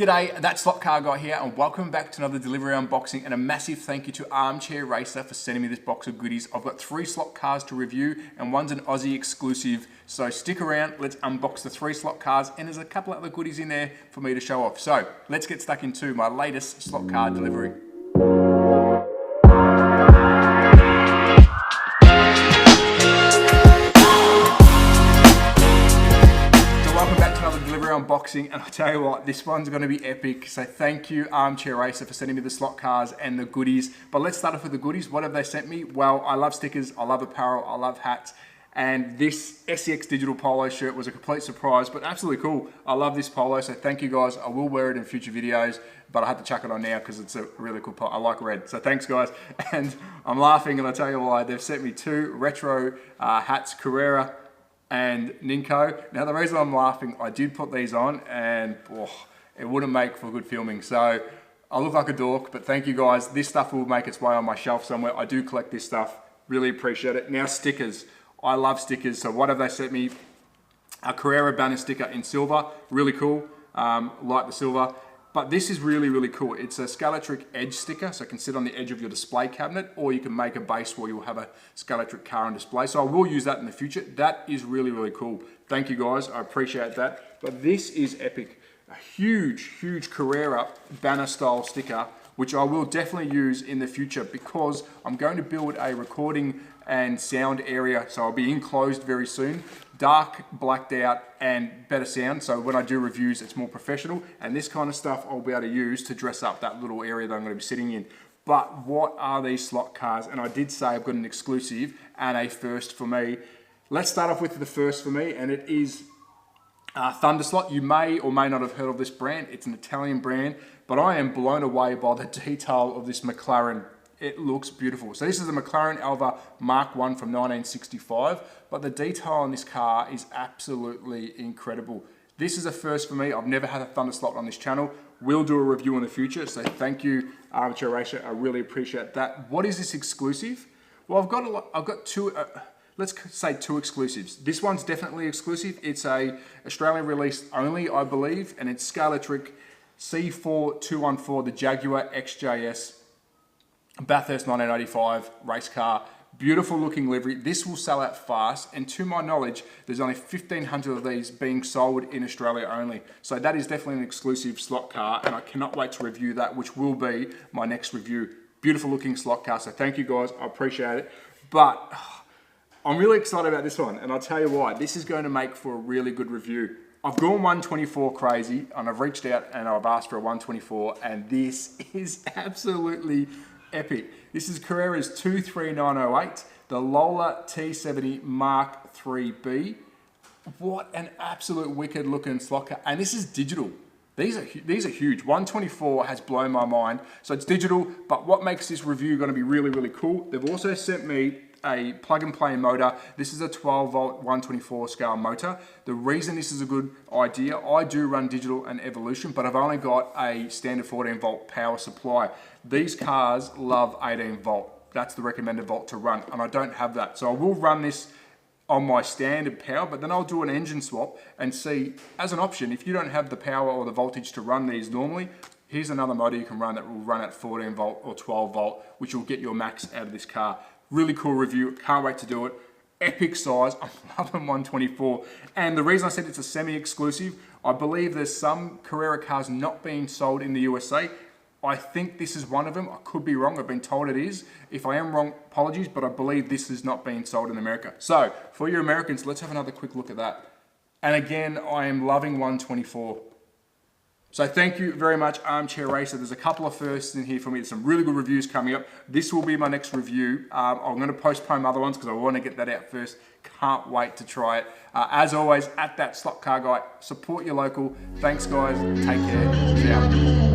G'day, that's Slot Car Guy here, and welcome back to another delivery unboxing, and a massive thank you to Armchair Racer for sending me this box of goodies. I've got 3 slot cars to review, and one's an Aussie exclusive, so stick around, let's unbox the 3 slot cars, and there's a couple other goodies in there for me to show off. So, let's get stuck into my latest slot car delivery. Unboxing, and I tell you what, this one's going to be epic. So thank you Armchair Racer for sending me the slot cars and the goodies. But let's start off with the goodies. What have they sent me? Well, I love stickers, I love apparel, I love hats, and this SCX digital polo shirt was a complete surprise, but absolutely cool. I love this polo, so thank you guys. I will wear it in future videos, but I had to chuck it on now because it's a really cool polo. I like red, so thanks guys. And I'm laughing, and I'll tell you why. They've sent me 2 retro hats, Carrera and Ninko. Now the reason I'm laughing, I did put these on and it wouldn't make for good filming. So I look like a dork, but thank you guys. This stuff will make its way on my shelf somewhere. I do collect this stuff, really appreciate it. Now stickers, I love stickers. So what have they sent me? A Carrera banner sticker in silver, really cool, like the silver. But this is really, really cool. It's a Skeletric edge sticker, so it can sit on the edge of your display cabinet, or you can make a base where you'll have a Skeletric car on display. So I will use that in the future. That is really, really cool. Thank you guys, I appreciate that. But this is epic. A huge, huge Carrera banner style sticker, which I will definitely use in the future because I'm going to build a recording and sound area. So I'll be enclosed very soon. Dark, blacked out, and better sound. So when I do reviews, it's more professional. And this kind of stuff I'll be able to use to dress up that little area that I'm going to be sitting in. But what are these slot cars? And I did say I've got an exclusive and a first for me. Let's start off with the first for me, and it is Thunderslot. You may or may not have heard of this brand. It's an Italian brand, but I am blown away by the detail of this McLaren. It looks beautiful. So this is a McLaren Alva Mark I from 1965, but the detail on this car is absolutely incredible. This is a first for me. I've never had a Thunderslot on this channel. We'll do a review in the future, so thank you, Armchair Racer. I really appreciate that. What is this exclusive? Well, I've got 2, let's say 2 exclusives. This one's definitely exclusive. It's a Australian release only, I believe, and it's Skeletric C4214, the Jaguar XJS. Bathurst 1985 race car, beautiful looking livery. This will sell out fast, and to my knowledge, there's only 1,500 of these being sold in Australia only. So that is definitely an exclusive slot car, and I cannot wait to review that, which will be my next review. Beautiful looking slot car, so thank you guys, I appreciate it. But I'm really excited about this one, and I'll tell you why. This is going to make for a really good review. I've gone 124 crazy, and I've reached out and I've asked for a 124, and this is absolutely epic. This is Carrera's 23908, the Lola T70 Mark IIIB. What an absolute wicked looking slot car. And this is digital. These are huge. 124 has blown my mind. So it's digital, but what makes this review going to be really, really cool, they've also sent me a plug and play motor. This is a 12 volt 124 scale motor. The reason this is a good idea, I do run digital and evolution, but I've only got a standard 14 volt power supply. These cars love 18 volt. That's the recommended volt to run, and I don't have that. So I will run this on my standard power, but then I'll do an engine swap and see, as an option, if you don't have the power or the voltage to run these normally, here's another motor you can run that will run at 14 volt or 12 volt, which will get your max out of this car. Really cool review, can't wait to do it. Epic size, I'm loving 124. And the reason I said it's a semi-exclusive, I believe there's some Carrera cars not being sold in the USA. I think this is one of them. I could be wrong, I've been told it is. If I am wrong, apologies, but I believe this is not being sold in America. So, for you Americans, let's have another quick look at that. And again, I am loving 124. So thank you very much, Armchair Racer. There's a couple of firsts in here for me. There's some really good reviews coming up. This will be my next review. I'm going to postpone other ones because I want to get that out first. Can't wait to try it. As always, at that Slot Car Guy, support your local. Thanks, guys. Take care. Ciao.